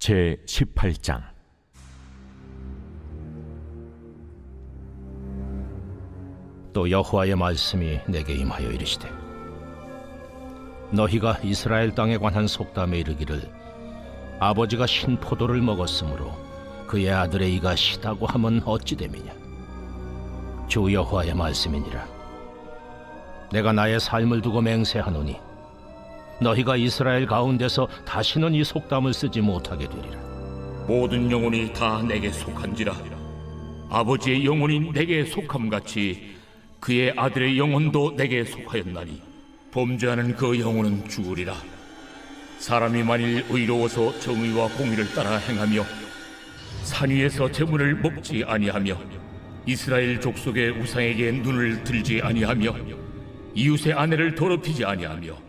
제 18장. 또 여호와의 말씀이 내게 임하여 이르시되, 너희가 이스라엘 땅에 관한 속담에 이르기를 아버지가 신 포도를 먹었으므로 그의 아들의 이가 시다고 하면 어찌 됨이냐. 주 여호와의 말씀이니라. 내가 나의 삶을 두고 맹세하노니 너희가 이스라엘 가운데서 다시는 이 속담을 쓰지 못하게 되리라. 모든 영혼이 다 내게 속한지라. 아버지의 영혼이 내게 속함같이 그의 아들의 영혼도 내게 속하였나니 범죄하는 그 영혼은 죽으리라. 사람이 만일 의로워서 정의와 공의를 따라 행하며 산 위에서 재물을 먹지 아니하며 이스라엘 족속의 우상에게 눈을 들지 아니하며 이웃의 아내를 더럽히지 아니하며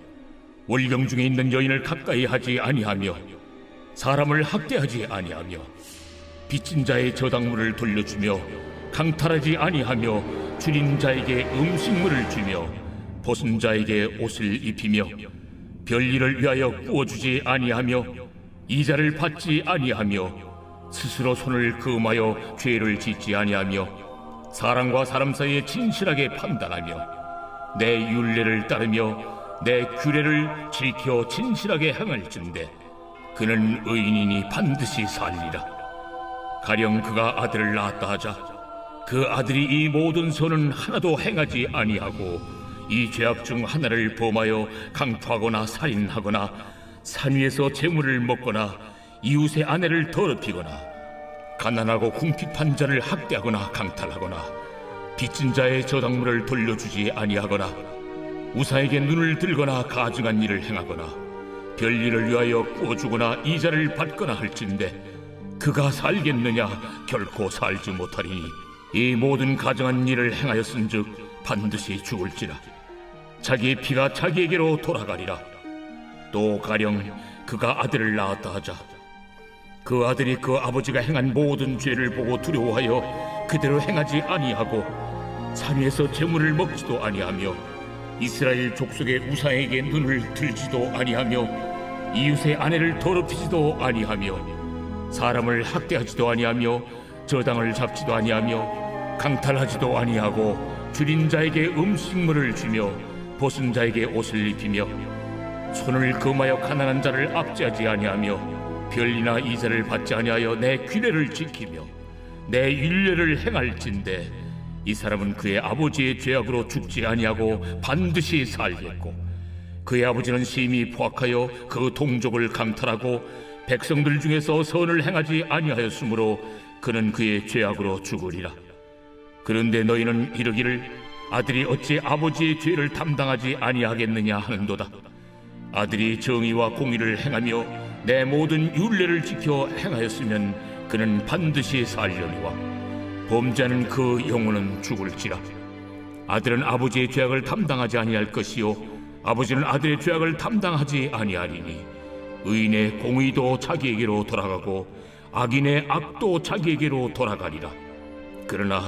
월경 중에 있는 여인을 가까이 하지 아니하며 사람을 학대하지 아니하며 빚진 자의 저당물을 돌려주며 강탈하지 아니하며 줄인 자에게 음식물을 주며 벗은 자에게 옷을 입히며 별일을 위하여 구워주지 아니하며 이자를 받지 아니하며 스스로 손을 금하여 죄를 짓지 아니하며 사람과 사람 사이에 진실하게 판단하며 내 율례를 따르며 내 규례를 지켜 진실하게 행할진대 그는 의인이니 반드시 살리라. 가령 그가 아들을 낳았다 하자 그 아들이 이 모든 선은 하나도 행하지 아니하고 이 죄악 중 하나를 범하여 강포하거나 살인하거나 산 위에서 재물을 먹거나 이웃의 아내를 더럽히거나 가난하고 궁핍한 자를 학대하거나 강탈하거나 빚진 자의 저당물을 돌려주지 아니하거나 우상에게 눈을 들거나 가증한 일을 행하거나 별일을 위하여 구워주거나 이자를 받거나 할진대 그가 살겠느냐. 결코 살지 못하리니 이 모든 가증한 일을 행하였은즉 반드시 죽을지라. 자기의 피가 자기에게로 돌아가리라. 또 가령 그가 아들을 낳았다 하자 그 아들이 그 아버지가 행한 모든 죄를 보고 두려워하여 그대로 행하지 아니하고 산 위에서 재물을 먹지도 아니하며 이스라엘 족속의 우상에게 눈을 들지도 아니하며 이웃의 아내를 더럽히지도 아니하며 사람을 학대하지도 아니하며 저당을 잡지도 아니하며 강탈하지도 아니하고 줄인 자에게 음식물을 주며 벗은 자에게 옷을 입히며 손을 금하여 가난한 자를 압제하지 아니하며 별이나 이자를 받지 아니하여 내 규례를 지키며 내 율례를 행할진대 이 사람은 그의 아버지의 죄악으로 죽지 아니하고 반드시 살겠고 그의 아버지는 심히 포악하여 그 동족을 강탈하고 백성들 중에서 선을 행하지 아니하였으므로 그는 그의 죄악으로 죽으리라. 그런데 너희는 이르기를 아들이 어찌 아버지의 죄를 담당하지 아니하겠느냐 하는도다. 아들이 정의와 공의를 행하며 내 모든 율례를 지켜 행하였으면 그는 반드시 살려니와 범죄하는 그 영혼은 죽을지라. 아들은 아버지의 죄악을 담당하지 아니할 것이요 아버지는 아들의 죄악을 담당하지 아니하리니 의인의 공의도 자기에게로 돌아가고 악인의 악도 자기에게로 돌아가리라. 그러나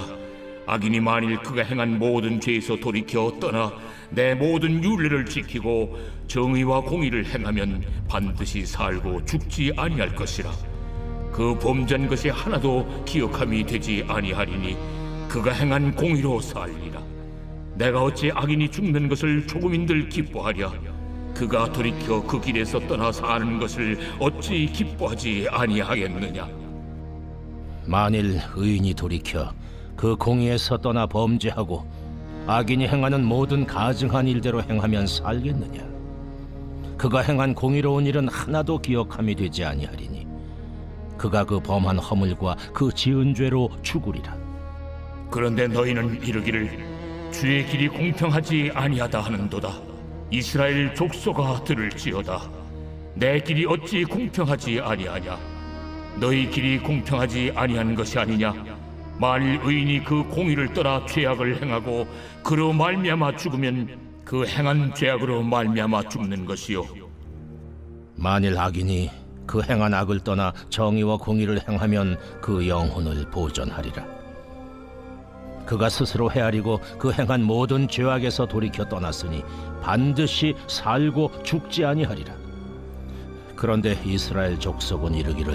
악인이 만일 그가 행한 모든 죄에서 돌이켜 떠나 내 모든 율례를 지키고 정의와 공의를 행하면 반드시 살고 죽지 아니할 것이라. 그 범죄한 것이 하나도 기억함이 되지 아니하리니 그가 행한 공의로 살리라. 내가 어찌 악인이 죽는 것을 조금인들 기뻐하랴. 그가 돌이켜 그 길에서 떠나 사는 것을 어찌 기뻐하지 아니하겠느냐. 만일 의인이 돌이켜 그 공의에서 떠나 범죄하고 악인이 행하는 모든 가증한 일대로 행하면 살겠느냐. 그가 행한 공의로운 일은 하나도 기억함이 되지 아니하리니 그가 그 범한 허물과 그 지은 죄로 죽으리라. 그런데 너희는 이르기를 주의 길이 공평하지 아니하다 하는도다. 이스라엘 족속아 들을지어다. 내 길이 어찌 공평하지 아니하냐. 너희 길이 공평하지 아니한 것이 아니냐. 만일 의인이 그 공의를 떠나 죄악을 행하고 그로 말미암아 죽으면 그 행한 죄악으로 말미암아 죽는 것이요 만일 악인이 그 행한 악을 떠나 정의와 공의를 행하면 그 영혼을 보존하리라. 그가 스스로 헤아리고 그 행한 모든 죄악에서 돌이켜 떠났으니 반드시 살고 죽지 아니하리라. 그런데 이스라엘 족속은 이르기를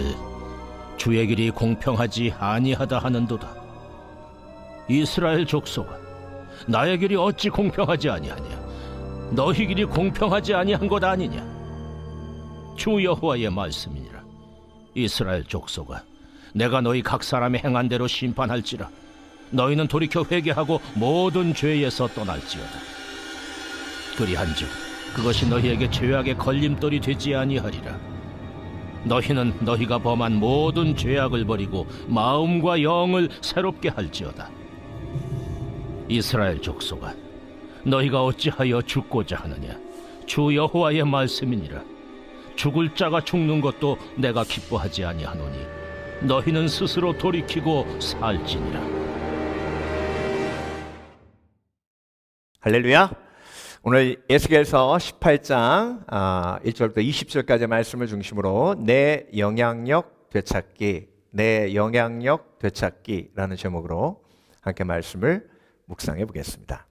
주의 길이 공평하지 아니하다 하는도다. 이스라엘 족속아, 나의 길이 어찌 공평하지 아니하냐? 너희 길이 공평하지 아니한 것 아니냐? 주 여호와의 말씀이니라. 이스라엘 족속아, 내가 너희 각 사람이 행한 대로 심판할지라. 너희는 돌이켜 회개하고 모든 죄에서 떠날지어다. 그리한즉 그것이 너희에게 죄악의 걸림돌이 되지 아니하리라. 너희는 너희가 범한 모든 죄악을 버리고 마음과 영을 새롭게 할지어다. 이스라엘 족속아, 너희가 어찌하여 죽고자 하느냐? 주 여호와의 말씀이니라. 죽을 자가 죽는 것도 내가 기뻐하지 아니하노니 너희는 스스로 돌이키고 살지니라. 할렐루야. 오늘 에스겔서 18장 1절부터 20절까지의 말씀을 중심으로 내 영향력 되찾기라는 제목으로 함께 말씀을 묵상해 보겠습니다.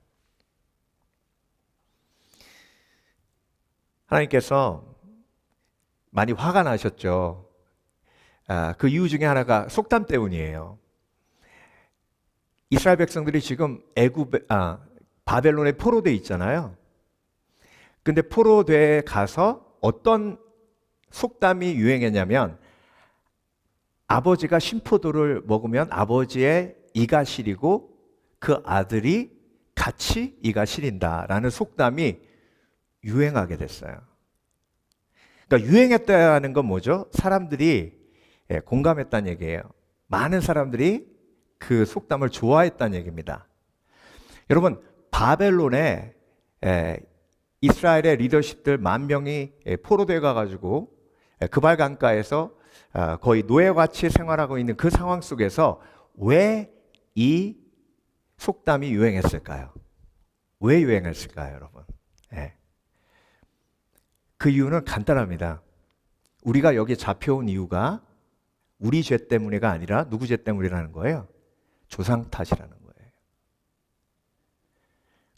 하나님께서 많이 화가 나셨죠. 그 이유 중에 하나가 속담 때문이에요. 이스라엘 백성들이 지금 바벨론에 포로돼 있잖아요. 근데 포로되에 가서 어떤 속담이 유행했냐면, 아버지가 신포도를 먹으면 아버지의 이가 시리고 그 아들이 같이 이가 시린다라는 속담이 유행하게 됐어요. 그러니까 유행했다는 건 뭐죠? 사람들이 공감했다는 얘기예요. 많은 사람들이 그 속담을 좋아했다는 얘기입니다. 여러분, 바벨론에 이스라엘의 리더십들 10,000명이 포로되어 가가지고 그발 강가에서 거의 노예같이 생활하고 있는 그 상황 속에서 왜 이 속담이 유행했을까요? 왜 유행했을까요, 여러분? 그 이유는 간단합니다. 우리가 여기 잡혀온 이유가 우리 죄 때문이가 아니라 누구 죄 때문이라는 거예요? 조상 탓이라는 거예요.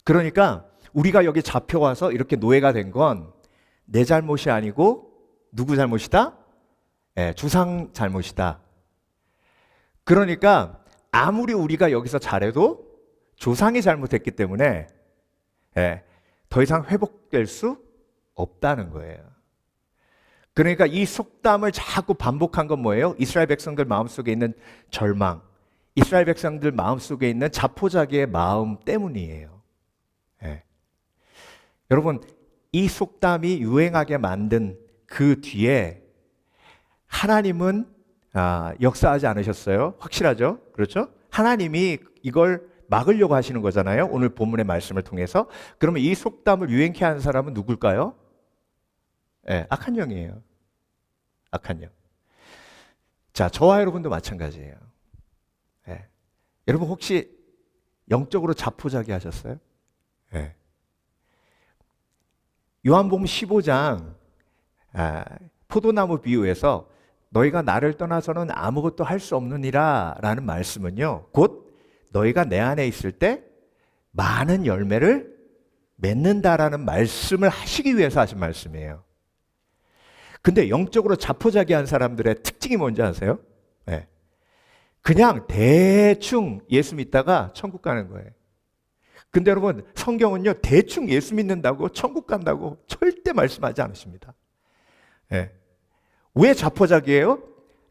그러니까 우리가 여기 잡혀와서 이렇게 노예가 된 건 내 잘못이 아니고 누구 잘못이다? 조상 잘못이다. 그러니까 아무리 우리가 여기서 잘해도 조상이 잘못했기 때문에 더 이상 회복될 수 없다는 거예요. 그러니까 이 속담을 자꾸 반복한 건 뭐예요? 이스라엘 백성들 마음속에 있는 절망, 이스라엘 백성들 마음속에 있는 자포자기의 마음 때문이에요. 여러분, 이 속담이 유행하게 만든 그 뒤에 하나님은 역사하지 않으셨어요? 확실하죠? 그렇죠? 하나님이 이걸 막으려고 하시는 거잖아요. 오늘 본문의 말씀을 통해서. 그러면 이 속담을 유행케 한 사람은 누굴까요? 악한 영이에요. 악한 영. 자, 저와 여러분도 마찬가지예요. 여러분 혹시 영적으로 자포자기 하셨어요? 요한복음 15장 포도나무 비유에서 너희가 나를 떠나서는 아무것도 할 수 없느니라 라는 말씀은요, 곧 너희가 내 안에 있을 때 많은 열매를 맺는다라는 말씀을 하시기 위해서 하신 말씀이에요. 근데 영적으로 자포자기한 사람들의 특징이 뭔지 아세요? 그냥 대충 예수 믿다가 천국 가는 거예요. 근데 여러분, 성경은요, 대충 예수 믿는다고 천국 간다고 절대 말씀하지 않으십니다. 왜 자포자기예요?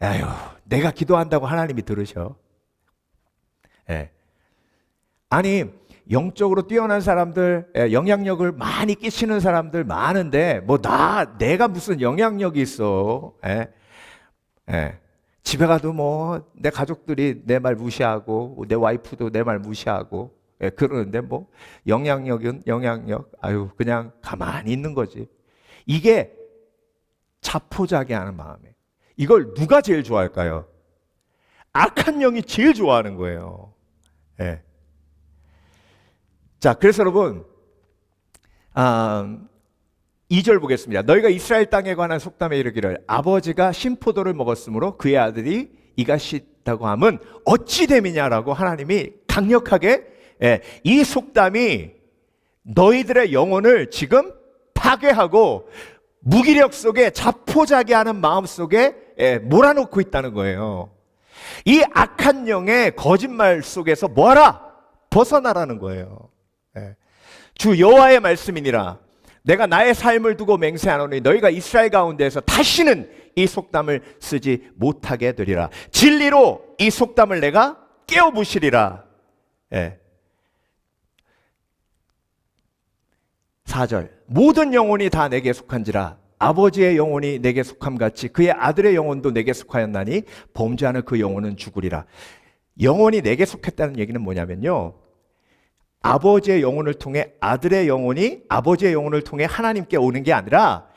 에휴, 내가 기도한다고 하나님이 들으셔. 아니, 영적으로 뛰어난 사람들, 영향력을 많이 끼치는 사람들 많은데 내가 무슨 영향력이 있어. 집에 가도 내 가족들이 내 말 무시하고 내 와이프도 내 말 무시하고 그러는데 영향력은 영향력, 그냥 가만히 있는 거지. 이게 자포자기하는 마음이에요. 이걸 누가 제일 좋아할까요? 악한 영이 제일 좋아하는 거예요. 자, 그래서 여러분, 2절 보겠습니다. 너희가 이스라엘 땅에 관한 속담에 이르기를 아버지가 신포도를 먹었으므로 그의 아들이 이가 씻다고 함은 어찌 됨이냐라고 하나님이 강력하게 이 속담이 너희들의 영혼을 지금 파괴하고 무기력 속에 자포자기하는 마음 속에 몰아넣고 있다는 거예요. 이 악한 영의 거짓말 속에서 뭐하라? 벗어나라는 거예요. 주 여호와의 말씀이니라. 내가 나의 삶을 두고 맹세하노니 너희가 이스라엘 가운데에서 다시는 이 속담을 쓰지 못하게 되리라. 진리로 이 속담을 내가 깨어 부시리라. 4절 모든 영혼이 다 내게 속한지라. 아버지의 영혼이 내게 속함같이 그의 아들의 영혼도 내게 속하였나니 범죄하는 그 영혼은 죽으리라. 영혼이 내게 속했다는 얘기는 뭐냐면요, 아버지의 영혼을 통해 아들의 영혼이 아버지의 영혼을 통해 하나님께 오는 게 아니라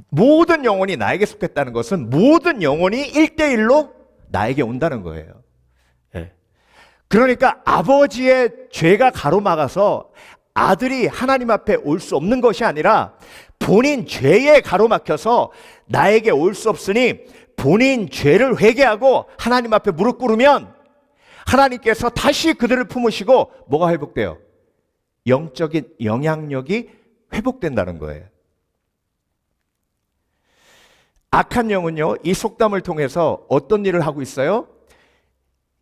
모든 영혼이 나에게 속했다는 것은 모든 영혼이 1대1로 나에게 온다는 거예요. 그러니까 아버지의 죄가 가로막아서 아들이 하나님 앞에 올 수 없는 것이 아니라 본인 죄에 가로막혀서 나에게 올 수 없으니 본인 죄를 회개하고 하나님 앞에 무릎 꿇으면 하나님께서 다시 그들을 품으시고 뭐가 회복돼요? 영적인 영향력이 회복된다는 거예요. 악한 영은요, 이 속담을 통해서 어떤 일을 하고 있어요?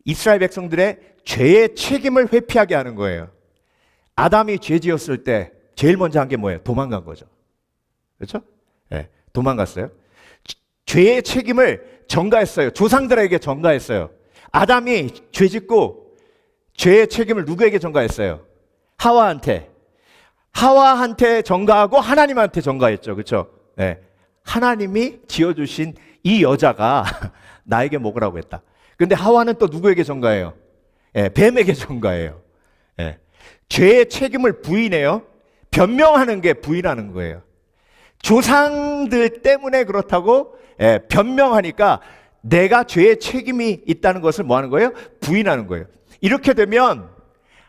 이스라엘 백성들의 죄의 책임을 회피하게 하는 거예요. 아담이 죄 지었을 때 제일 먼저 한 게 뭐예요? 도망간 거죠. 그렇죠? 도망갔어요. 죄의 책임을 전가했어요. 조상들에게 전가했어요. 아담이 죄 짓고 죄의 책임을 누구에게 전가했어요? 하와한테. 하와한테 전가하고 하나님한테 전가했죠. 그렇죠? 하나님이 지어주신 이 여자가 나에게 먹으라고 했다. 근데 하와는 또 누구에게 전가해요? 뱀에게 전가해요. 죄의 책임을 부인해요. 변명하는 게 부인하는 거예요. 조상들 때문에 그렇다고 변명하니까 내가 죄의 책임이 있다는 것을 뭐 하는 거예요? 부인하는 거예요. 이렇게 되면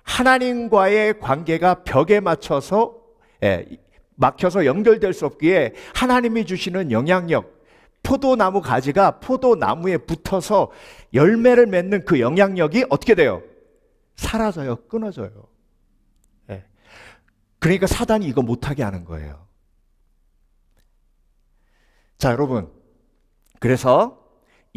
하나님과의 관계가 벽에 막혀서 연결될 수 없기에 하나님이 주시는 영향력, 포도나무 가지가 포도나무에 붙어서 열매를 맺는 그 영향력이 어떻게 돼요? 사라져요. 끊어져요. 그러니까 사단이 이거 못하게 하는 거예요. 자, 여러분, 그래서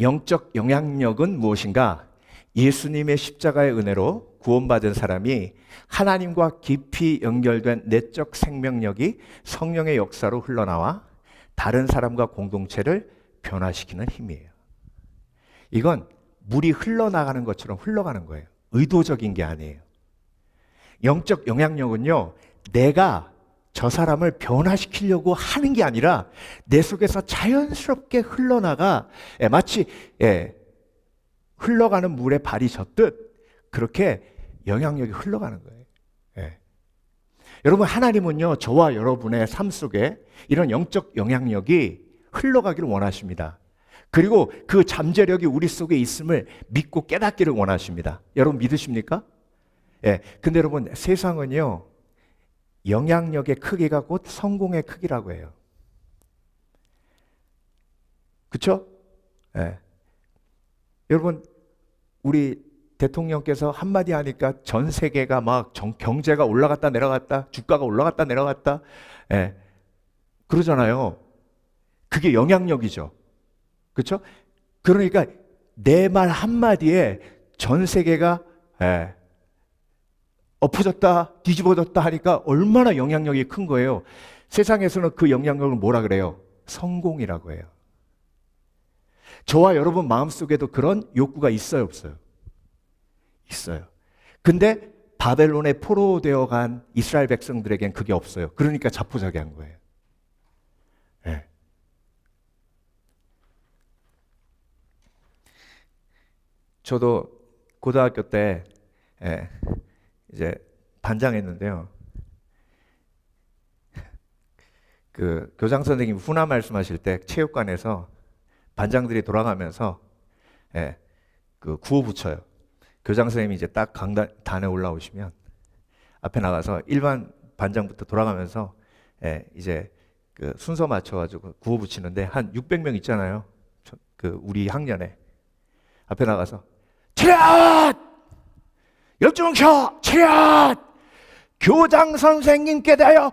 영적 영향력은 무엇인가? 예수님의 십자가의 은혜로 구원받은 사람이 하나님과 깊이 연결된 내적 생명력이 성령의 역사로 흘러나와 다른 사람과 공동체를 변화시키는 힘이에요. 이건 물이 흘러나가는 것처럼 흘러가는 거예요. 의도적인 게 아니에요. 영적 영향력은요, 내가 저 사람을 변화시키려고 하는 게 아니라 내 속에서 자연스럽게 흘러나가 마치 흘러가는 물에 발이 젖듯 그렇게 영향력이 흘러가는 거예요. 여러분, 하나님은요, 저와 여러분의 삶 속에 이런 영적 영향력이 흘러가기를 원하십니다. 그리고 그 잠재력이 우리 속에 있음을 믿고 깨닫기를 원하십니다. 여러분 믿으십니까? 근데 여러분, 세상은요, 영향력의 크기가 곧 성공의 크기라고 해요. 그렇죠? 여러분, 우리 대통령께서 한마디 하니까 전 세계가 막 경제가 올라갔다 내려갔다, 주가가 올라갔다 내려갔다, 그러잖아요. 그게 영향력이죠. 그렇죠? 그러니까 내 말 한마디에 전 세계가 엎어졌다 뒤집어졌다 하니까 얼마나 영향력이 큰 거예요. 세상에서는 그 영향력을 뭐라 그래요? 성공이라고 해요. 저와 여러분 마음속에도 그런 욕구가 있어요, 없어요? 있어요. 근데 바벨론에 포로되어 간 이스라엘 백성들에겐 그게 없어요. 그러니까 자포자기한 거예요. 저도 고등학교 때 이제 반장했는데요. 그 교장 선생님 훈화 말씀하실 때 체육관에서 반장들이 돌아가면서 그 구호 붙여요. 교장 선생님이 이제 딱 강단에 올라오시면 앞에 나가서 일반 반장부터 돌아가면서 이제 그 순서 맞춰가지고 구호 붙이는데 한 600명 있잖아요. 그 우리 학년에 앞에 나가서 차렷! 열중 켜! 차렷! 교장 선생님께 대하여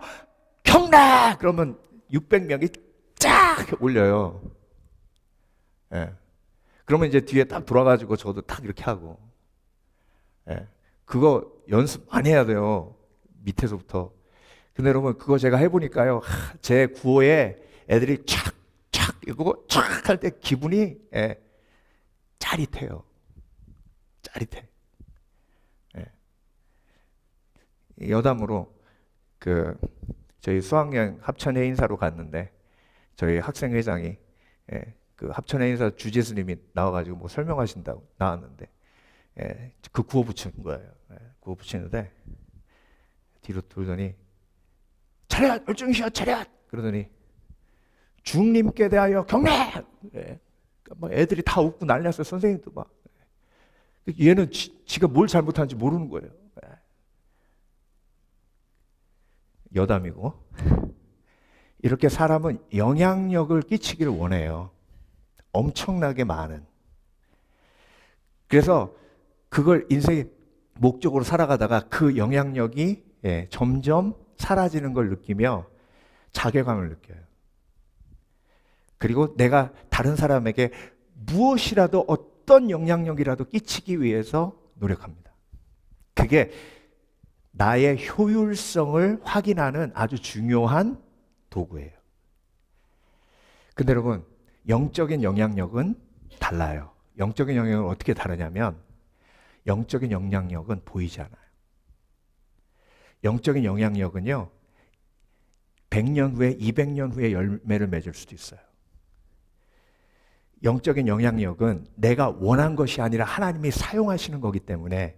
경례! 그러면 600명이 쫙 올려요. 예. 그러면 이제 뒤에 딱 돌아가지고 저도 딱 이렇게 하고. 예. 그거 연습 많이 해야 돼요. 밑에서부터. 근데 여러분 그거 제가 해보니까요. 제 구호에 애들이 착 이거 착 할 때 기분이 짜릿해요. 짜릿해. 여담으로 저희 수학여행 합천회 인사로 갔는데 저희 학생회장이 그 합천회 인사 주재수님이 나와가지고 뭐 설명하신다고 나왔는데 그 구호 붙인 거예요. 구호 붙이는데 뒤로 돌더니 차렷 얼중시여 차렷 그러더니 중림께 대하여 경례. 막 애들이 다 웃고 난리 났어요. 선생님도 막. 얘는 지가 뭘 잘못하는지 모르는 거예요. 여담이고. 이렇게 사람은 영향력을 끼치기를 원해요. 엄청나게 많은. 그래서 그걸 인생의 목적으로 살아가다가 그 영향력이 점점 사라지는 걸 느끼며 자괴감을 느껴요. 그리고 내가 다른 사람에게 무엇이라도 어떤 영향력이라도 끼치기 위해서 노력합니다. 그게 나의 효율성을 확인하는 아주 중요한 도구예요. 근데 여러분, 영적인 영향력은 달라요. 영적인 영향력은 어떻게 다르냐면 영적인 영향력은 보이지 않아요. 영적인 영향력은요, 100년 후에, 200년 후에 열매를 맺을 수도 있어요. 영적인 영향력은 내가 원한 것이 아니라 하나님이 사용하시는 거기 때문에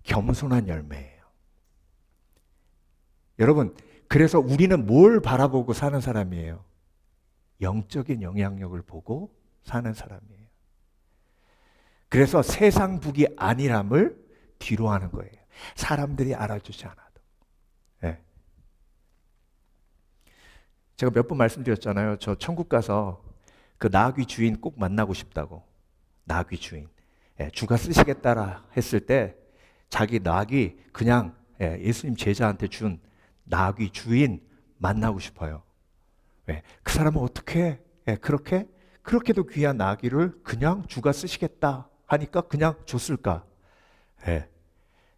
겸손한 열매예요. 여러분, 그래서 우리는 뭘 바라보고 사는 사람이에요? 영적인 영향력을 보고 사는 사람이에요. 그래서 세상 북이 아니람을 뒤로 하는 거예요. 사람들이 알아주지 않아도. 제가 몇 번 말씀드렸잖아요. 저 천국 가서 그 나귀 주인 꼭 만나고 싶다고. 나귀 주인. 주가 쓰시겠다라 했을 때 자기 나귀 그냥 예수님 제자한테 준 나귀 주인 만나고 싶어요. 그 사람은 어떻게 그렇게도 귀한 나귀를 그냥 주가 쓰시겠다 하니까 그냥 줬을까?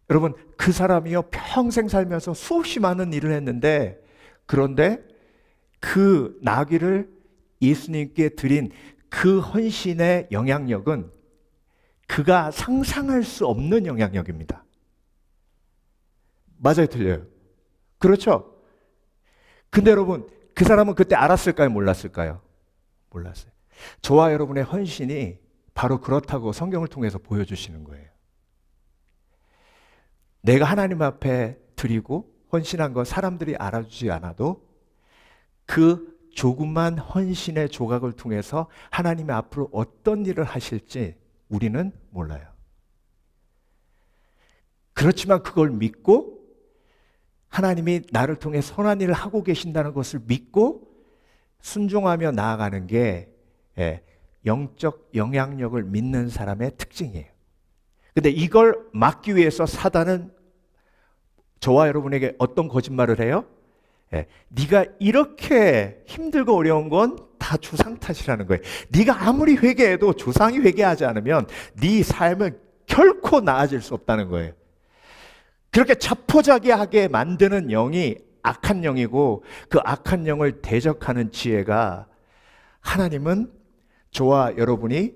여러분, 그 사람이요 평생 살면서 수없이 많은 일을 했는데, 그런데 그 나귀를 예수님께 드린 그 헌신의 영향력은 그가 상상할 수 없는 영향력입니다. 맞아요, 틀려요? 그렇죠? 근데 여러분, 그 사람은 그때 알았을까요, 몰랐을까요? 몰랐어요. 저와 여러분의 헌신이 바로 그렇다고 성경을 통해서 보여주시는 거예요. 내가 하나님 앞에 드리고 헌신한 거 사람들이 알아주지 않아도 그 조그만 헌신의 조각을 통해서 하나님이 앞으로 어떤 일을 하실지 우리는 몰라요. 그렇지만 그걸 믿고 하나님이 나를 통해 선한 일을 하고 계신다는 것을 믿고 순종하며 나아가는 게 영적 영향력을 믿는 사람의 특징이에요. 근데 이걸 막기 위해서 사단은 저와 여러분에게 어떤 거짓말을 해요? 네가 이렇게 힘들고 어려운 건 다 조상 탓이라는 거예요. 네가 아무리 회개해도 조상이 회개하지 않으면 네 삶은 결코 나아질 수 없다는 거예요. 그렇게 자포자기하게 만드는 영이 악한 영이고, 그 악한 영을 대적하는 지혜가, 하나님은 저와 여러분이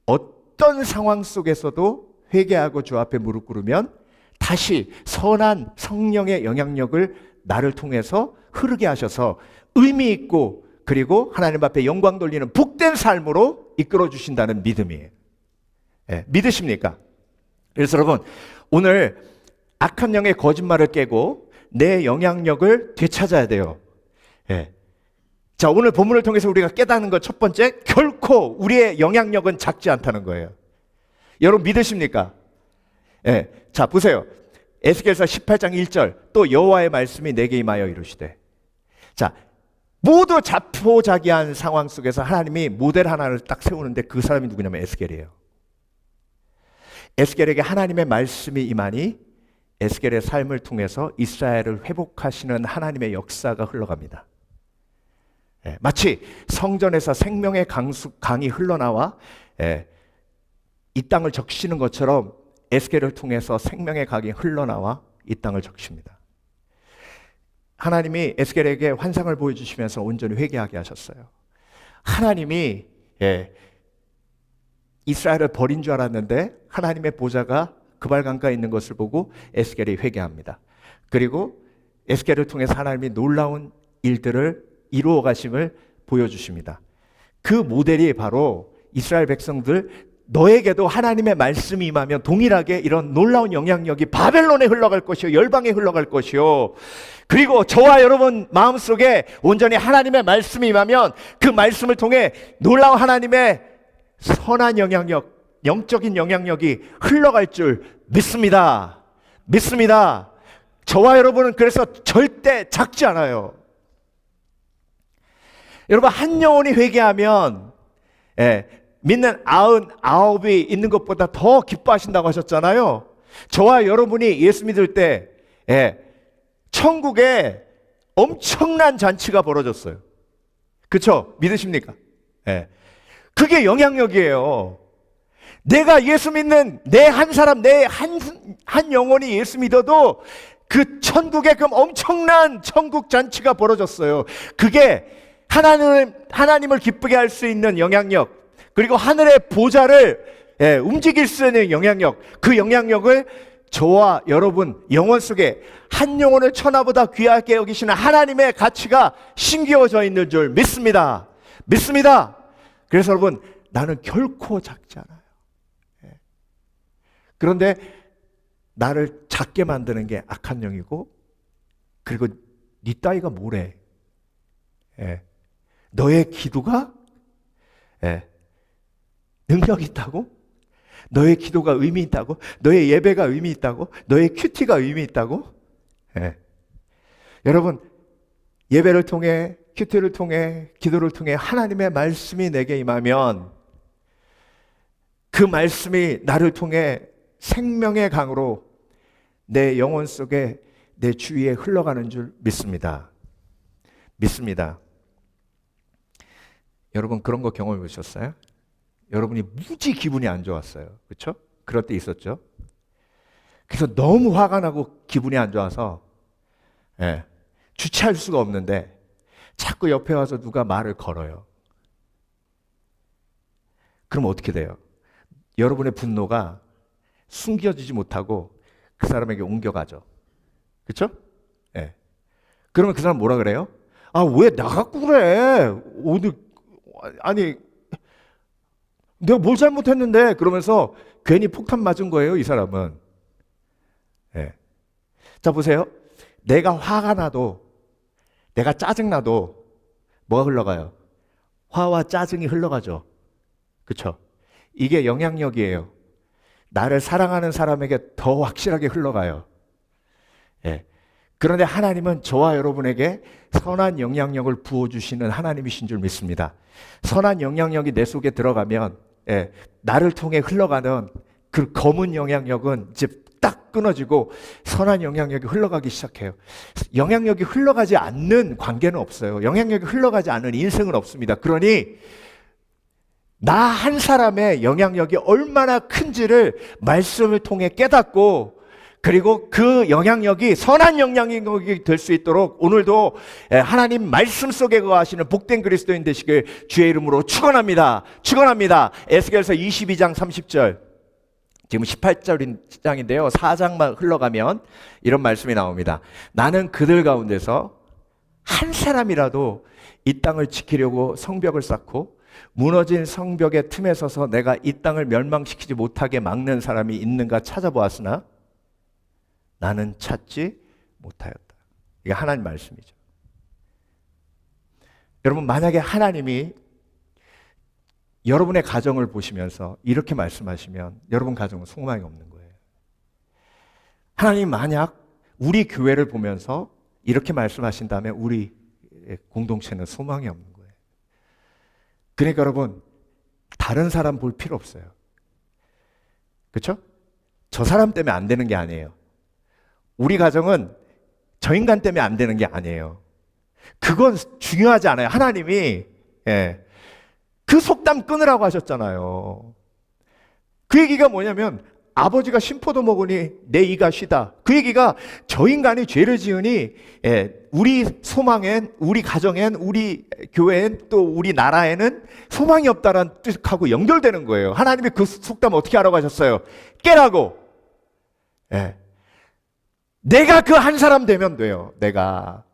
어떤 상황 속에서도 회개하고 주 앞에 무릎 꿇으면 다시 선한 성령의 영향력을 나를 통해서 흐르게 하셔서 의미 있고, 그리고 하나님 앞에 영광 돌리는 복된 삶으로 이끌어 주신다는 믿음이에요. 믿으십니까? 그래서 여러분, 오늘 악한 영의 거짓말을 깨고 내 영향력을 되찾아야 돼요. 자, 오늘 본문을 통해서 우리가 깨닫는 것 첫 번째, 결코 우리의 영향력은 작지 않다는 거예요. 여러분 믿으십니까? 자, 보세요. 에스겔서 18장 1절, 또 여호와의 말씀이 내게 임하여 이르시되. 자, 모두 자포자기한 상황 속에서 하나님이 모델 하나를 딱 세우는데 그 사람이 누구냐면 에스겔이에요. 에스겔에게 하나님의 말씀이 임하니 에스겔의 삶을 통해서 이스라엘을 회복하시는 하나님의 역사가 흘러갑니다. 마치 성전에서 생명의 강이 흘러나와 이 땅을 적시는 것처럼 에스겔을 통해서 생명의 강이 흘러나와 이 땅을 적십니다. 하나님이 에스겔에게 환상을 보여주시면서 온전히 회개하게 하셨어요. 하나님이 이스라엘을 버린 줄 알았는데 하나님의 보좌가 그발 강가에 있는 것을 보고 에스겔이 회개합니다. 그리고 에스겔을 통해서 하나님이 놀라운 일들을 이루어 가심을 보여주십니다. 그 모델이 바로 이스라엘 백성들, 너에게도 하나님의 말씀이 임하면 동일하게 이런 놀라운 영향력이 바벨론에 흘러갈 것이요, 열방에 흘러갈 것이요, 그리고 저와 여러분 마음속에 온전히 하나님의 말씀이 임하면 그 말씀을 통해 놀라운 하나님의 선한 영향력, 영적인 영향력이 흘러갈 줄 믿습니다. 믿습니다. 저와 여러분은 그래서 절대 작지 않아요. 여러분, 한 영혼이 회개하면 믿는 99이 있는 것보다 더 기뻐하신다고 하셨잖아요. 저와 여러분이 예수 믿을 때 천국에 엄청난 잔치가 벌어졌어요. 그렇죠? 믿으십니까? 그게 영향력이에요. 내가 예수 믿는 내 한 사람, 내 한 영혼이 예수 믿어도 그 천국에 그 엄청난 천국 잔치가 벌어졌어요. 그게 하나님을 기쁘게 할 수 있는 영향력, 그리고 하늘의 보좌를 움직일 수 있는 영향력, 그 영향력을 저와 여러분 영혼 속에 한 영혼을 천하보다 귀하게 여기시는 하나님의 가치가 심겨져 있는 줄 믿습니다. 믿습니다. 그래서 여러분, 나는 결코 작지 않아요. 그런데 나를 작게 만드는 게 악한 영이고, 그리고 네 따위가 뭐래? 너의 기도가 능력이 있다고? 너의 기도가 의미 있다고? 너의 예배가 의미 있다고? 너의 큐티가 의미 있다고? 여러분, 예배를 통해, 큐티를 통해, 기도를 통해 하나님의 말씀이 내게 임하면 그 말씀이 나를 통해 생명의 강으로 내 영혼 속에, 내 주위에 흘러가는 줄 믿습니다. 믿습니다. 여러분, 그런 거 경험해 보셨어요? 여러분이 무지 기분이 안 좋았어요. 그렇죠? 그럴 때 있었죠? 그래서 너무 화가 나고 기분이 안 좋아서 주체할 수가 없는데 자꾸 옆에 와서 누가 말을 걸어요. 그럼 어떻게 돼요? 여러분의 분노가 숨겨지지 못하고 그 사람에게 옮겨가죠. 그렇죠? 그러면 그 사람 뭐라 그래요? 아, 왜 나 갖고 그래? 오늘 아니 내가 뭘 잘못했는데? 그러면서 괜히 폭탄 맞은 거예요, 이 사람은. 자, 보세요. 내가 화가 나도, 내가 짜증나도 뭐가 흘러가요? 화와 짜증이 흘러가죠. 그렇죠? 이게 영향력이에요. 나를 사랑하는 사람에게 더 확실하게 흘러가요. 그런데 하나님은 저와 여러분에게 선한 영향력을 부어주시는 하나님이신 줄 믿습니다. 선한 영향력이 내 속에 들어가면 나를 통해 흘러가는 그 검은 영향력은 이제 딱 끊어지고 선한 영향력이 흘러가기 시작해요. 영향력이 흘러가지 않는 관계는 없어요. 영향력이 흘러가지 않는 인생은 없습니다. 그러니 나 한 사람의 영향력이 얼마나 큰지를 말씀을 통해 깨닫고, 그리고 그 영향력이 선한 영향력이 될 수 있도록 오늘도 하나님 말씀 속에 거하시는 복된 그리스도인 되시길 주의 이름으로 축원합니다. 축원합니다. 에스겔서 22장 30절, 지금 18장인데요 4장만 흘러가면 이런 말씀이 나옵니다. 나는 그들 가운데서 한 사람이라도 이 땅을 지키려고 성벽을 쌓고 무너진 성벽의 틈에 서서 내가 이 땅을 멸망시키지 못하게 막는 사람이 있는가 찾아보았으나 나는 찾지 못하였다. 이게 하나님 말씀이죠. 여러분, 만약에 하나님이 여러분의 가정을 보시면서 이렇게 말씀하시면 여러분 가정은 소망이 없는 거예요. 하나님 만약 우리 교회를 보면서 이렇게 말씀하신다면 우리 공동체는 소망이 없는 거예요. 그러니까 여러분, 다른 사람 볼 필요 없어요. 그렇죠? 저 사람 때문에 안 되는 게 아니에요. 우리 가정은 저 인간 때문에 안 되는 게 아니에요. 그건 중요하지 않아요. 하나님이 그 속담 끊으라고 하셨잖아요. 그 얘기가 뭐냐면 아버지가 신포도 먹으니 내 이가 쉬다. 그 얘기가 저 인간이 죄를 지으니 우리 소망엔, 우리 가정엔, 우리 교회엔, 또 우리 나라에는 소망이 없다라는 뜻하고 연결되는 거예요. 하나님이 그 속담 어떻게 하라고 하셨어요? 깨라고. 내가 그 한 사람 되면 돼요. 내가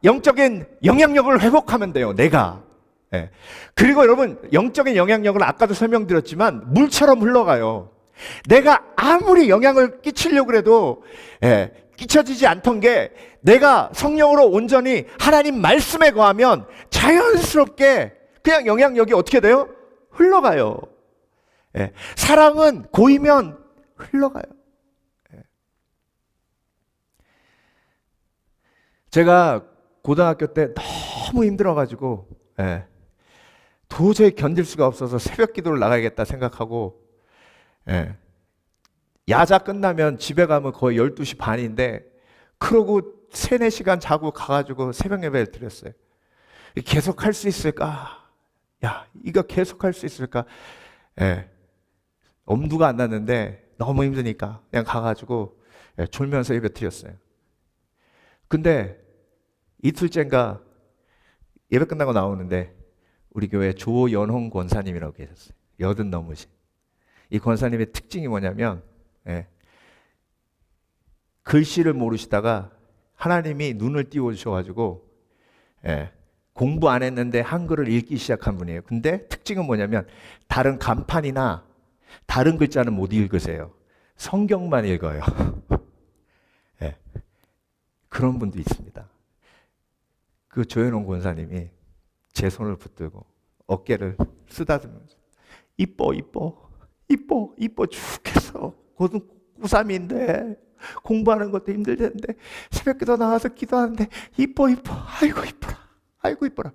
영적인 영향력을 회복하면 돼요. 내가. 그리고 여러분, 영적인 영향력은 아까도 설명드렸지만 물처럼 흘러가요. 내가 아무리 영향을 끼치려고 해도 끼쳐지지 않던 게 내가 성령으로 온전히 하나님 말씀에 거하면 자연스럽게 그냥 영향력이 어떻게 돼요? 흘러가요. 사랑은 고이면 흘러가요. 제가 고등학교 때 너무 힘들어가지고 도저히 견딜 수가 없어서 새벽 기도를 나가야겠다 생각하고 야자 끝나면 집에 가면 거의 12시 반인데 그러고 3, 4시간 자고 가가지고 새벽 예배를 드렸어요. 계속 할 수 있을까? 야, 이거 계속 할 수 있을까? 엄두가 안 났는데 너무 힘드니까 그냥 가가지고 졸면서 예배 드렸어요. 근데 이틀째인가 예배 끝나고 나오는데 우리 교회 조연홍 권사님이라고 계셨어요. 80 넘으신. 이 권사님의 특징이 뭐냐면 글씨를 모르시다가 하나님이 눈을 띄워주셔가지고 공부 안 했는데 한글을 읽기 시작한 분이에요. 근데 특징은 뭐냐면 다른 간판이나 다른 글자는 못 읽으세요. 성경만 읽어요. 그런 분도 있습니다. 그 조현홍 권사님이 제 손을 붙들고 어깨를 쓰다듬으면서 이뻐 죽겠어. 고등 고3인데 공부하는 것도 힘들 텐데 새벽기도 나와서 기도하는데 이뻐 아이고 이뻐라.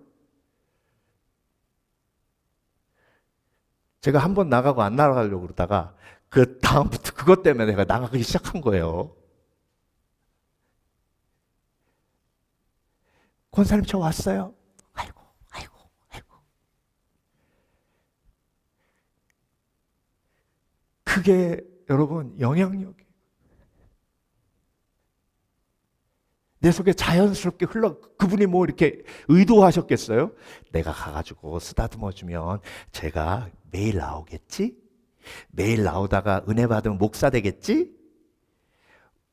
제가 한 번 나가고 안 나가려고 그러다가 그 다음부터 그것 때문에 내가 나가기 시작한 거예요. 권사님 저 왔어요. 아이고. 그게 여러분 영향력이에요. 내 속에 자연스럽게 그분이 뭐 이렇게 의도하셨겠어요? 내가 가가지고 쓰다듬어주면 제가 매일 나오겠지? 매일 나오다가 은혜 받으면 목사 되겠지?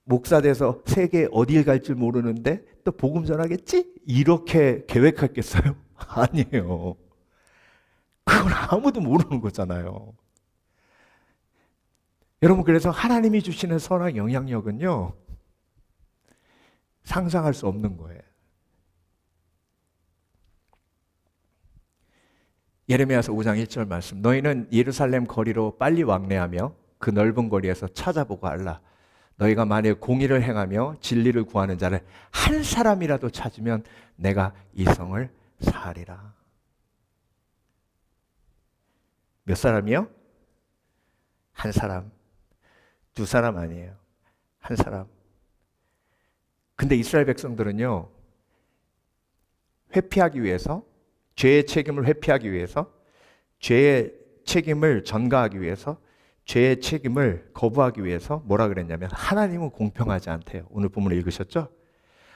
목사 돼서 세계 어딜 갈 줄 모르는데 또 복음 전하겠지? 이렇게 계획했겠어요? 아니에요. 그건 아무도 모르는 거잖아요. 여러분, 그래서 하나님이 주시는 선한 영향력은요, 상상할 수 없는 거예요. 예레미야서 5장 1절 말씀. 너희는 예루살렘 거리로 빨리 왕래하며 그 넓은 거리에서 찾아보고 알라. 너희가 만일 공의를 행하며 진리를 구하는 자를 한 사람이라도 찾으면 내가 이 성을 사하리라. 몇 사람이요? 한 사람. 2사람 아니에요. 한 사람. 근데 이스라엘 백성들은요, 회피하기 위해서, 죄의 책임을 회피하기 위해서, 죄의 책임을 전가하기 위해서, 죄의 책임을 거부하기 위해서 뭐라 그랬냐면 하나님은 공평하지 않대요. 오늘 본문을 읽으셨죠?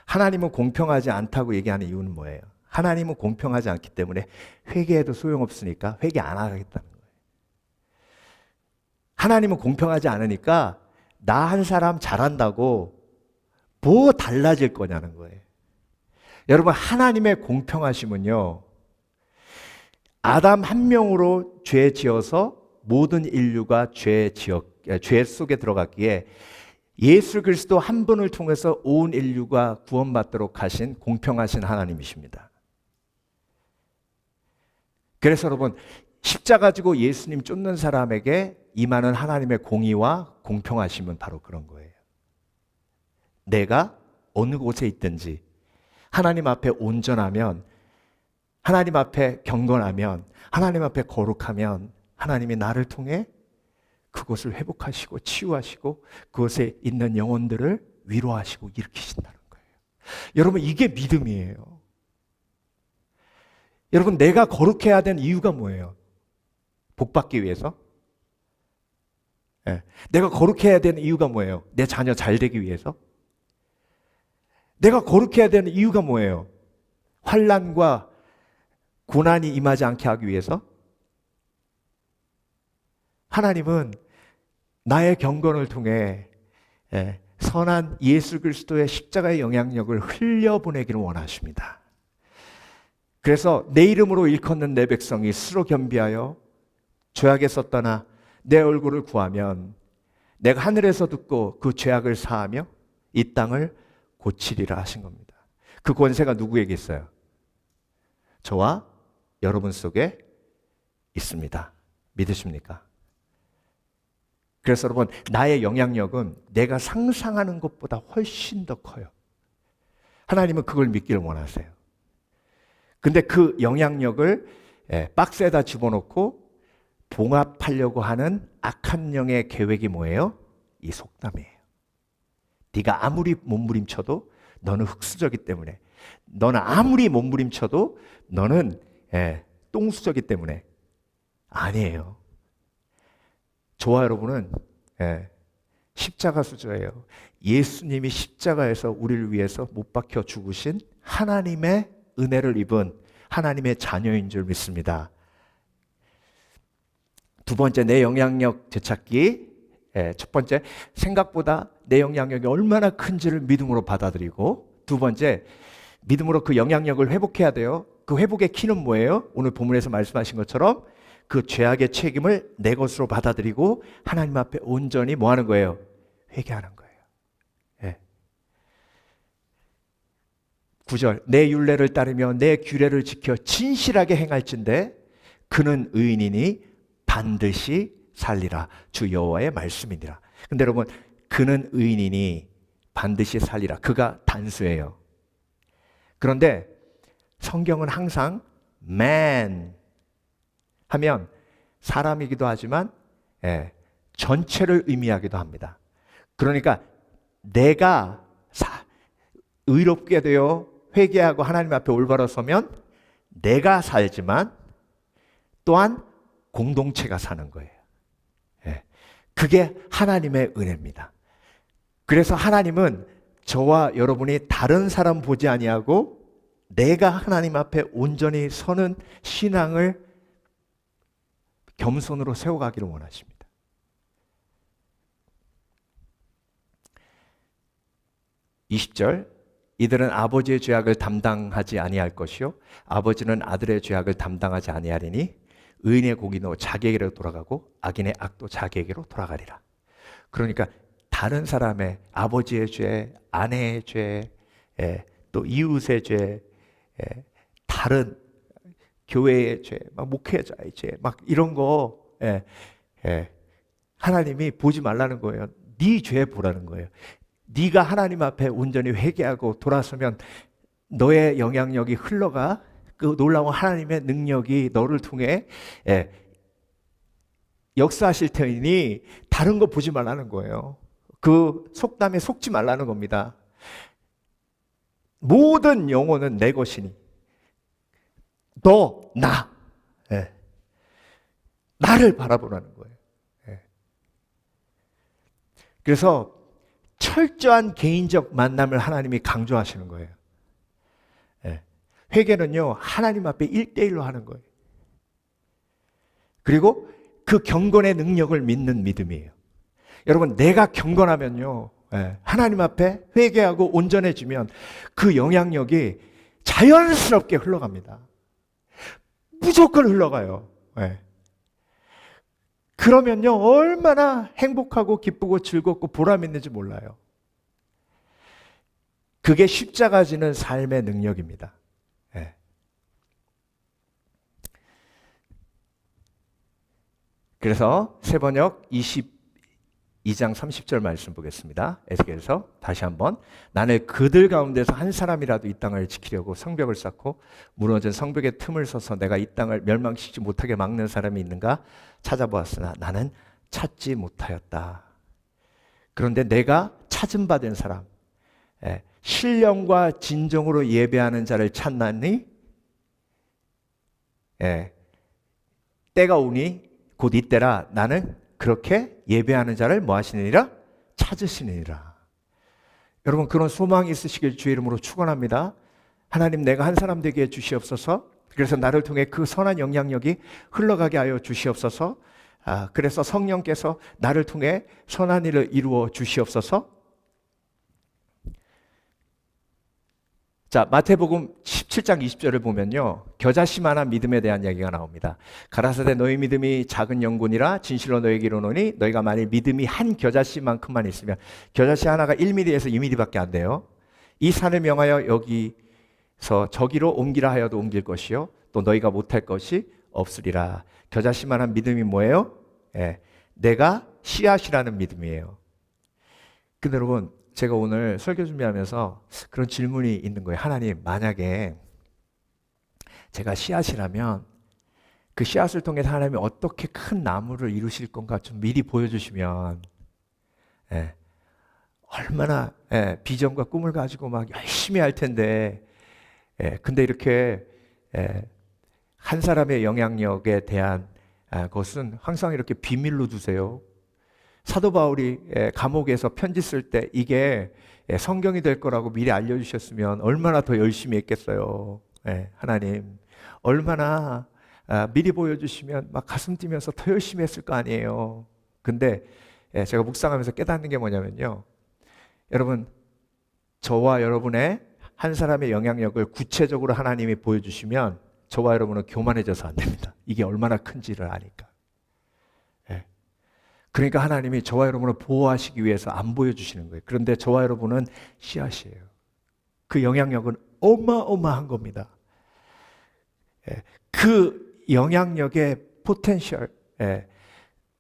하나님은 공평하지 않다고 얘기하는 이유는 뭐예요? 하나님은 공평하지 않기 때문에 회개해도 소용없으니까 회개 안 하겠다는 거예요. 하나님은 공평하지 않으니까 나 한 사람 잘한다고 뭐 달라질 거냐는 거예요. 여러분, 하나님의 공평하심은요, 아담 한 명으로 죄 지어서 모든 인류가 죄 속에 들어갔기에 예수 그리스도 한 분을 통해서 온 인류가 구원받도록 하신 공평하신 하나님이십니다. 그래서 여러분, 십자가 지고 예수님 쫓는 사람에게 임하는 하나님의 공의와 공평하심은 바로 그런 거예요. 내가 어느 곳에 있든지 하나님 앞에 온전하면, 하나님 앞에 경건하면, 하나님 앞에 거룩하면 하나님이 나를 통해 그곳을 회복하시고 치유하시고 그곳에 있는 영혼들을 위로하시고 일으키신다는 거예요. 여러분, 이게 믿음이에요. 여러분, 내가 거룩해야 되는 이유가 뭐예요? 복 받기 위해서? 네. 내가 거룩해야 되는 이유가 뭐예요? 내 자녀 잘 되기 위해서? 내가 거룩해야 되는 이유가 뭐예요? 환난과 고난이 임하지 않게 하기 위해서? 하나님은 나의 경건을 통해 선한 예수 그리스도의 십자가의 영향력을 흘려보내기를 원하십니다. 그래서 내 이름으로 일컫는 내 백성이 스스로 겸비하여 죄악에서 떠나 내 얼굴을 구하면 내가 하늘에서 듣고 그 죄악을 사하며 이 땅을 고치리라 하신 겁니다. 그 권세가 누구에게 있어요? 저와 여러분 속에 있습니다. 믿으십니까? 그래서 여러분, 나의 영향력은 내가 상상하는 것보다 훨씬 더 커요. 하나님은 그걸 믿기를 원하세요. 근데 그 영향력을 박스에다 집어넣고 봉합하려고 하는 악한 영의 계획이 뭐예요? 이 속담이에요. 네가 아무리 몸부림쳐도 너는 흙수저기 때문에, 너는 아무리 몸부림쳐도 너는 똥수저기 때문에. 아니에요. 저와 여러분은 십자가 수저예요. 예수님이 십자가에서 우리를 위해서 못 박혀 죽으신 하나님의 은혜를 입은 하나님의 자녀인 줄 믿습니다. 두 번째, 내 영향력 되찾기. 첫 번째, 생각보다 내 영향력이 얼마나 큰지를 믿음으로 받아들이고, 두 번째, 믿음으로 그 영향력을 회복해야 돼요. 그 회복의 키는 뭐예요? 오늘 본문에서 말씀하신 것처럼 그 죄악의 책임을 내 것으로 받아들이고 하나님 앞에 온전히 뭐 하는 거예요? 회개하는 거예요. 9절, 내 율례를 따르며 내 규례를 지켜 진실하게 행할진대 그는 의인이니 반드시 살리라. 주 여호와의 말씀이니라. 근데 여러분, 그는 의인이니 반드시 살리라. 그가 단수예요. 그런데 성경은 항상 man 하면 사람이기도 하지만 전체를 의미하기도 합니다. 그러니까 내가 의롭게 되어 회개하고 하나님 앞에 올바로 서면 내가 살지만 또한 공동체가 사는 거예요. 그게 하나님의 은혜입니다. 그래서 하나님은 저와 여러분이 다른 사람 보지 아니하고 내가 하나님 앞에 온전히 서는 신앙을 겸손으로 세워가기를 원하십니다. (20절) 이들은 아버지의 죄악을 담당하지 아니할 것이요 아버지는 아들의 죄악을 담당하지 아니하리니 의인의 공의도 자기에게로 돌아가고 악인의 악도 자기에게로 돌아가리라. 그러니까 다른 사람의 아버지의 죄, 아내의 죄, 또 이웃의 죄, 다른 교회의 죄, 막 목회자의 죄, 막 이런 거 하나님이 보지 말라는 거예요. 네 죄 보라는 거예요. 네가 하나님 앞에 온전히 회개하고 돌아서면 너의 영향력이 흘러가 그 놀라운 하나님의 능력이 너를 통해 역사하실 테니 다른 거 보지 말라는 거예요. 그 속담에 속지 말라는 겁니다. 모든 영혼은 내 것이니 너, 나 나를 바라보라는 거예요. 그래서 철저한 개인적 만남을 하나님이 강조하시는 거예요. 회개는요, 하나님 앞에 1대1로 하는 거예요. 그리고 그 경건의 능력을 믿는 믿음이에요. 여러분, 내가 경건하면요, 하나님 앞에 회개하고 온전해지면 그 영향력이 자연스럽게 흘러갑니다. 무조건 흘러가요. 그러면요, 얼마나 행복하고 기쁘고 즐겁고 보람 있는지 몰라요. 그게 십자가 지는 삶의 능력입니다. 그래서 세번역 22장 30절 말씀 보겠습니다. 에스겔서 다시 한번. 나는 그들 가운데서 한 사람이라도 이 땅을 지키려고 성벽을 쌓고 무너진 성벽의 틈을 서서 내가 이 땅을 멸망시키지 못하게 막는 사람이 있는가 찾아보았으나 나는 찾지 못하였다. 그런데 내가 찾음 받은 사람, 신령과 진정으로 예배하는 자를 찾나니 때가 오니 곧 이때라 나는 그렇게 예배하는 자를 뭐 하시느니라? 찾으시느니라. 여러분 그런 소망이 있으시길 주의 이름으로 축원합니다. 하나님 내가 한 사람 되게 해 주시옵소서. 그래서 나를 통해 그 선한 영향력이 흘러가게 하여 주시옵소서. 그래서 성령께서 나를 통해 선한 일을 이루어 주시옵소서. 자, 마태복음 17장 20절을 보면요, 겨자씨만한 믿음에 대한 이야기가 나옵니다. 가라사대 너희 믿음이 작은 영분이라 진실로 너에게 이르노니 너희가 만일 믿음이 한 겨자씨만큼만 있으면, 겨자씨 하나가 1mm에서 2mm밖에 안 돼요. 이 산을 명하여 여기서 저기로 옮기라 하여도 옮길 것이요 또 너희가 못할 것이 없으리라. 겨자씨만한 믿음이 뭐예요? 내가 씨앗이라는 믿음이에요. 근데 여러분 제가 오늘 설교 준비하면서 그런 질문이 있는 거예요. 하나님, 만약에 제가 씨앗이라면 그 씨앗을 통해서 하나님이 어떻게 큰 나무를 이루실 건가 좀 미리 보여주시면 얼마나 비전과 꿈을 가지고 막 열심히 할 텐데, 근데 이렇게 한 사람의 영향력에 대한 것은 항상 이렇게 비밀로 두세요. 사도 바울이 감옥에서 편지 쓸 때 이게 성경이 될 거라고 미리 알려주셨으면 얼마나 더 열심히 했겠어요. 하나님 얼마나 미리 보여주시면 막 가슴 뛰면서 더 열심히 했을 거 아니에요. 근데 제가 묵상하면서 깨닫는 게 뭐냐면요, 여러분 저와 여러분의 한 사람의 영향력을 구체적으로 하나님이 보여주시면 저와 여러분은 교만해져서 안 됩니다. 이게 얼마나 큰지를 아니까. 그러니까 하나님이 저와 여러분을 보호하시기 위해서 안 보여주시는 거예요. 그런데 저와 여러분은 씨앗이에요. 그 영향력은 어마어마한 겁니다. 그 영향력의 포텐셜,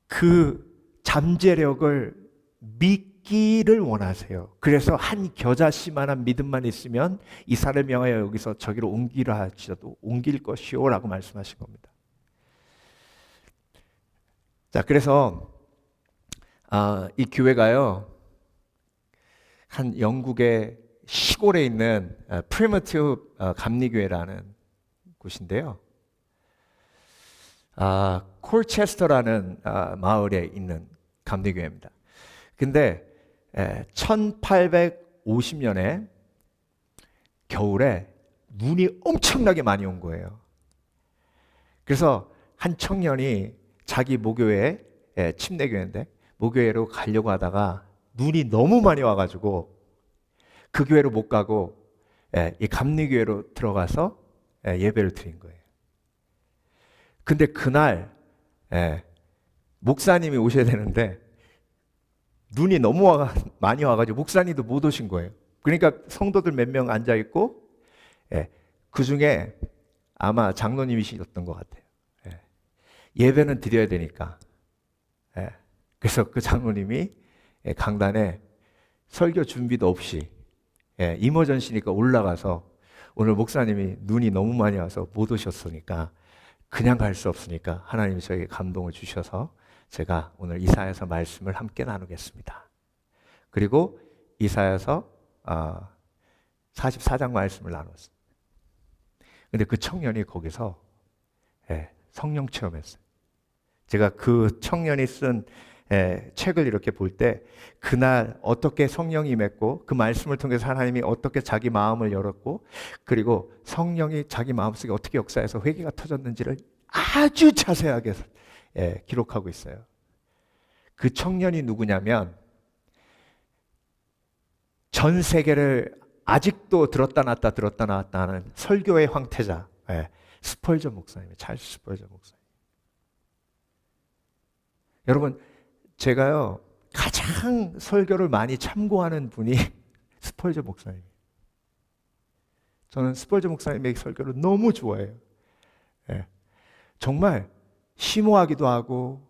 그 잠재력을 믿기를 원하세요. 그래서 한 겨자씨만한 믿음만 있으면 이 산을 명하여 여기서 저기로 옮기라 할지라도 옮길 것이요 라고 말씀하신 겁니다. 자, 그래서 이 교회가요, 한 영국의 시골에 있는 프리미티브 감리교회라는 곳인데요, 콜체스터라는 마을에 있는 감리교회입니다. 근데 1850년에 겨울에 눈이 엄청나게 많이 온 거예요. 그래서 한 청년이 자기 모교회, 침례교회인데 모교회로 가려고 하다가 눈이 너무 많이 와가지고 그 교회로 못 가고 이 감리교회로 들어가서 예배를 드린 거예요. 근데 그날 목사님이 오셔야 되는데 눈이 너무 많이 와가지고 목사님도 못 오신 거예요. 그러니까 성도들 몇 명 앉아 있고 그 중에 아마 장로님이셨던 것 같아요. 예배는 드려야 되니까. 그래서 그 장로님이 강단에 설교 준비도 없이 이머전시니까 올라가서 오늘 목사님이 눈이 너무 많이 와서 못 오셨으니까 그냥 갈 수 없으니까 하나님이 저에게 감동을 주셔서 제가 오늘 이사야서 말씀을 함께 나누겠습니다. 그리고 이사야서 44장 말씀을 나눴어요. 근데 그 청년이 거기서 성령 체험했어요. 제가 그 청년이 쓴 책을 이렇게 볼 때 그날 어떻게 성령이 임했고 그 말씀을 통해서 하나님이 어떻게 자기 마음을 열었고 그리고 성령이 자기 마음속에 어떻게 역사해서 회개가 터졌는지를 아주 자세하게 기록하고 있어요. 그 청년이 누구냐면 전 세계를 아직도 들었다 놨다 하는 설교의 황태자 스펄전 목사님이에요. 찰스 스펄전 목사님. 여러분 제가요 가장 설교를 많이 참고하는 분이 스펄전 목사님이에요. 저는 스펄전 목사님의 설교를 너무 좋아해요. 정말 심오하기도 하고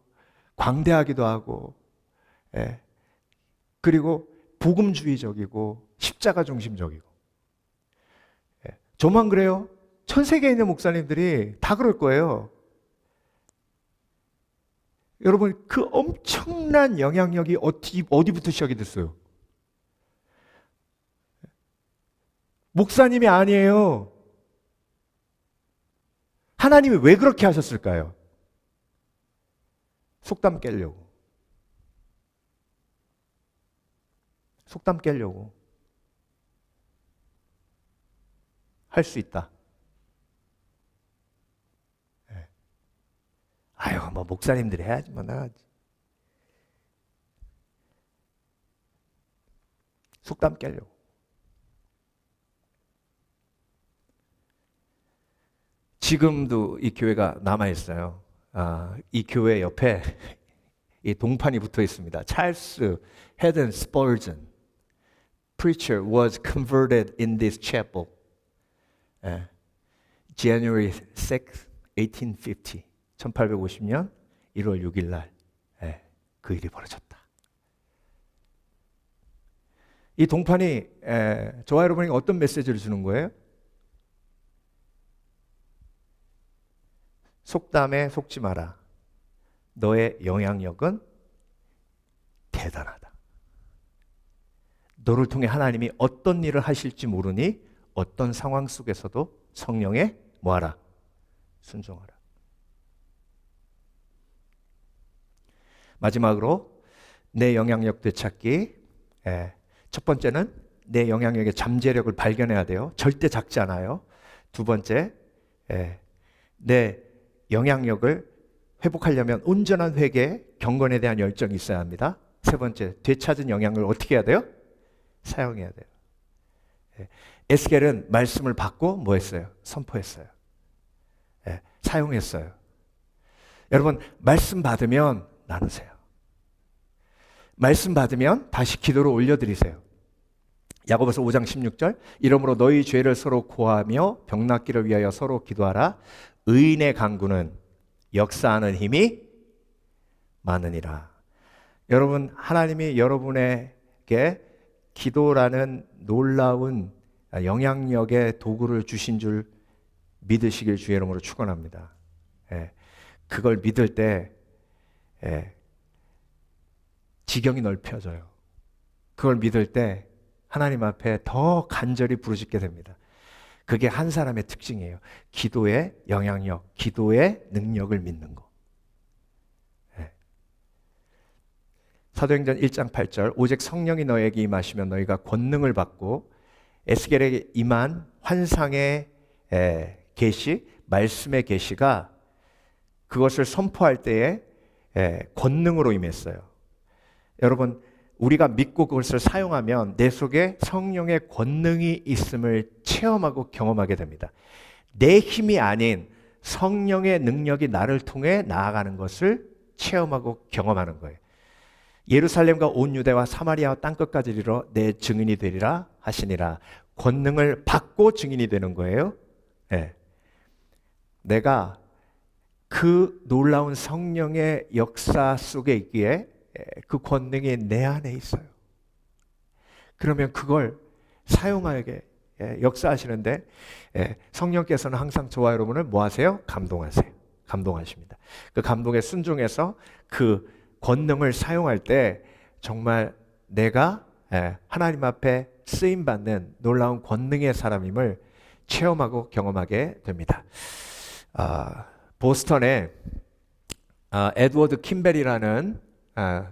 광대하기도 하고 그리고 복음주의적이고 십자가 중심적이고 저만 그래요? 전 세계에 있는 목사님들이 다 그럴 거예요. 여러분 그 엄청난 영향력이 어디부터 시작이 됐어요? 목사님이 아니에요. 하나님이 왜 그렇게 하셨을까요? 속담 깨려고. 속담 깨려고. 할 수 있다. 네. 아유, 뭐 목사님들이 해야지 뭐 나가지. 속담 깨려고. 지금도 이 교회가 남아 있어요. 이 교회 옆에 이 동판이 붙어 있습니다. 찰스 헤든 스펄전 preacher was converted in this chapel. January 6, 1850. 1850년 1월 6일 날 그 일이 벌어졌다. 이 동판이 저와 여러분에게 어떤 메시지를 주는 거예요? 속담에 속지 마라. 너의 영향력은 대단하다. 너를 통해 하나님이 어떤 일을 하실지 모르니 어떤 상황 속에서도 성령에 뭐하라? 순종하라. 마지막으로 내 영향력 되찾기. 첫 번째는 내 영향력의 잠재력을 발견해야 돼요. 절대 작지 않아요. 두 번째, 내 영향력을 회복하려면 온전한 회개, 경건에 대한 열정이 있어야 합니다. 세 번째, 되찾은 영향을 어떻게 해야 돼요? 사용해야 돼요. 에스겔은 말씀을 받고 뭐 했어요? 선포했어요. 사용했어요. 여러분, 말씀 받으면 나누세요. 말씀 받으면 다시 기도로 올려드리세요. 야고보서 5장 16절, 이러므로 너희 죄를 서로 고하며 병낫기를 위하여 서로 기도하라. 의인의 간구는 역사하는 힘이 많으니라. 여러분, 하나님이 여러분에게 기도라는 놀라운 영향력의 도구를 주신 줄 믿으시길 주의 이름으로 축원합니다. 그걸 믿을 때 지경이 넓혀져요. 그걸 믿을 때 하나님 앞에 더 간절히 부르짖게 됩니다. 그게 한 사람의 특징이에요. 기도의 영향력, 기도의 능력을 믿는 거. 사도행전 1장 8절, 오직 성령이 너에게 임하시면 너희가 권능을 받고, 에스겔에게 임한 환상의 계시, 말씀의 계시가 그것을 선포할 때에 권능으로 임했어요. 여러분, 우리가 믿고 그것을 사용하면 내 속에 성령의 권능이 있음을 체험하고 경험하게 됩니다. 내 힘이 아닌 성령의 능력이 나를 통해 나아가는 것을 체험하고 경험하는 거예요. 예루살렘과 온 유대와 사마리아와 땅끝까지 이르러 내 증인이 되리라 하시니라. 권능을 받고 증인이 되는 거예요. 내가 그 놀라운 성령의 역사 속에 있기에 그 권능이 내 안에 있어요. 그러면 그걸 사용하게 역사하시는데 성령께서는 항상 저와 여러분을 뭐 하세요? 감동하세요. 감동하십니다. 그 감동에 순종해서 그 권능을 사용할 때 정말 내가 하나님 앞에 쓰임받는 놀라운 권능의 사람임을 체험하고 경험하게 됩니다. 보스턴에 에드워드 킴벨이라는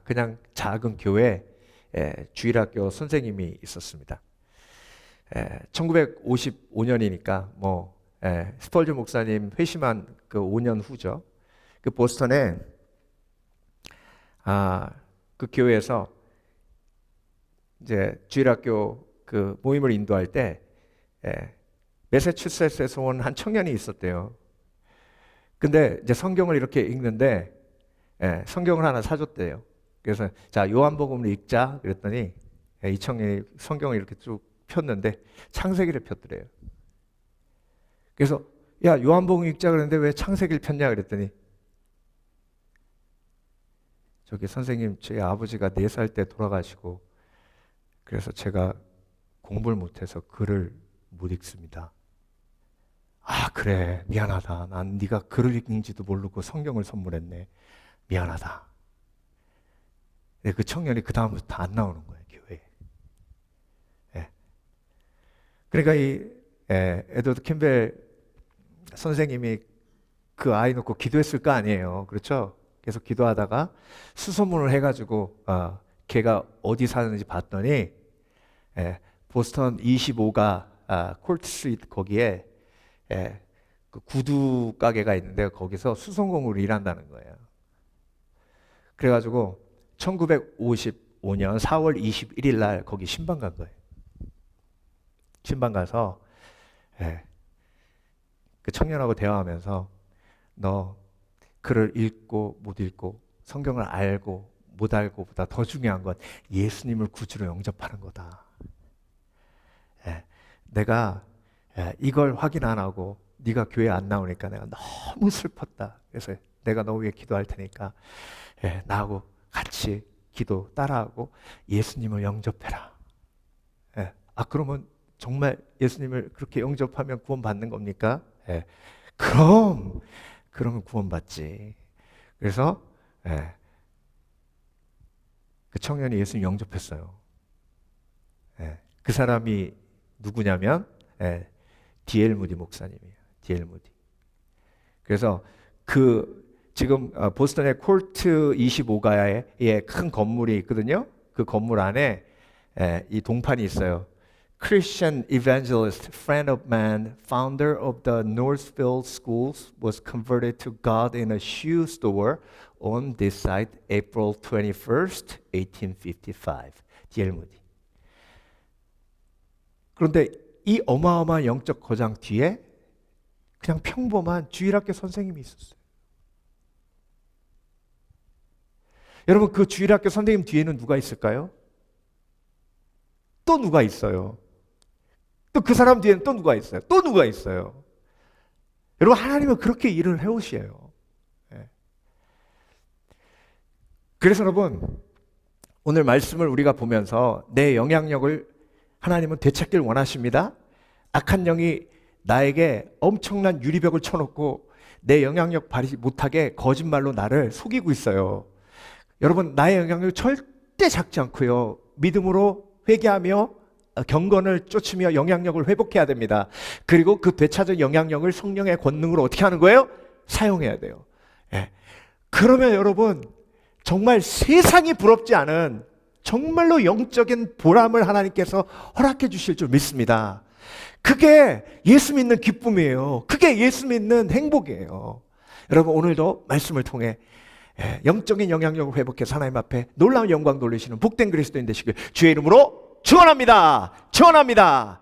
그냥 작은 교회 주일학교 선생님이 있었습니다. 1955년이니까 뭐 스펄전 목사님 회심한 그 5년 후죠. 그 보스턴에 그 교회에서 이제 주일학교 그 모임을 인도할 때 매사추세츠에서 온 한 청년이 있었대요. 근데 이제 성경을 이렇게 읽는데 성경을 하나 사줬대요. 그래서 자, 요한복음을 읽자 그랬더니 이 청년이 성경을 이렇게 쭉 폈는데 창세기를 폈더래요. 그래서 야, 요한복음 읽자 그랬는데 왜 창세기를 폈냐 그랬더니 저기 선생님, 제 아버지가 4살 때 돌아가시고 그래서 제가 공부를 못해서 글을 못 읽습니다. 아, 그래, 미안하다. 난 네가 글을 읽는지도 모르고 성경을 선물했네. 미안하다. 그 청년이 그 다음부터 안 나오는 거예요, 교회에. 그러니까 이 에드워드 캠벨 선생님이 그 아이 놓고 기도했을 거 아니에요. 그렇죠? 계속 기도하다가 수소문을 해가지고 걔가 어디 사는지 봤더니 보스턴 25가 콜트 스트리트 거기에 그 구두 가게가 있는데 거기서 수선공으로 일한다는 거예요. 그래가지고 1955년 4월 21일 날 거기 신방 간 거예요. 신방 가서 그 청년하고 대화하면서 너 글을 읽고 못 읽고 성경을 알고 못 알고보다 더 중요한 건 예수님을 구주로 영접하는 거다. 내가 이걸 확인 안 하고 네가 교회 안 나오니까 내가 너무 슬펐다. 그래서 내가 너 위해 기도할 테니까 나하고 같이 기도 따라하고 예수님을 영접해라. 그러면 정말 예수님을 그렇게 영접하면 구원받는 겁니까? 그러면 구원받지. 그래서 그 청년이 예수님 영접했어요. 그 사람이 누구냐면 D.L. 무디 목사님이에요. D.L. 무디. 그래서 지금 보스턴의 콜트 25가에 큰 건물이 있거든요. 그 건물 안에 이 동판이 있어요. Christian evangelist, friend of man, founder of the Northville schools, was converted to God in a shoe store on this site, April 21st, 1855. D.L. 무디. 그런데 이 어마어마한 영적 거장 뒤에 그냥 평범한 주일학교 선생님이 있었어요. 여러분, 그 주일학교 선생님 뒤에는 누가 있을까요? 또 누가 있어요? 또 그 사람 뒤에는 또 누가 있어요? 또 누가 있어요? 여러분, 하나님은 그렇게 일을 해오셔요. 그래서 여러분, 오늘 말씀을 우리가 보면서 내 영향력을 하나님은 되찾길 원하십니다. 악한 영이 나에게 엄청난 유리벽을 쳐놓고 내 영향력 발휘 못하게 거짓말로 나를 속이고 있어요. 여러분, 나의 영향력이 절대 작지 않고요. 믿음으로 회개하며 경건을 쫓으며 영향력을 회복해야 됩니다. 그리고 그 되찾은 영향력을 성령의 권능으로 어떻게 하는 거예요? 사용해야 돼요. 그러면 여러분, 정말 세상이 부럽지 않은 정말로 영적인 보람을 하나님께서 허락해 주실 줄 믿습니다. 그게 예수 믿는 기쁨이에요. 그게 예수 믿는 행복이에요. 여러분, 오늘도 말씀을 통해 영적인 영향력을 회복해서 하나님 앞에 놀라운 영광 돌리시는 복된 그리스도인 되시길 주의 이름으로 축원합니다. 축원합니다.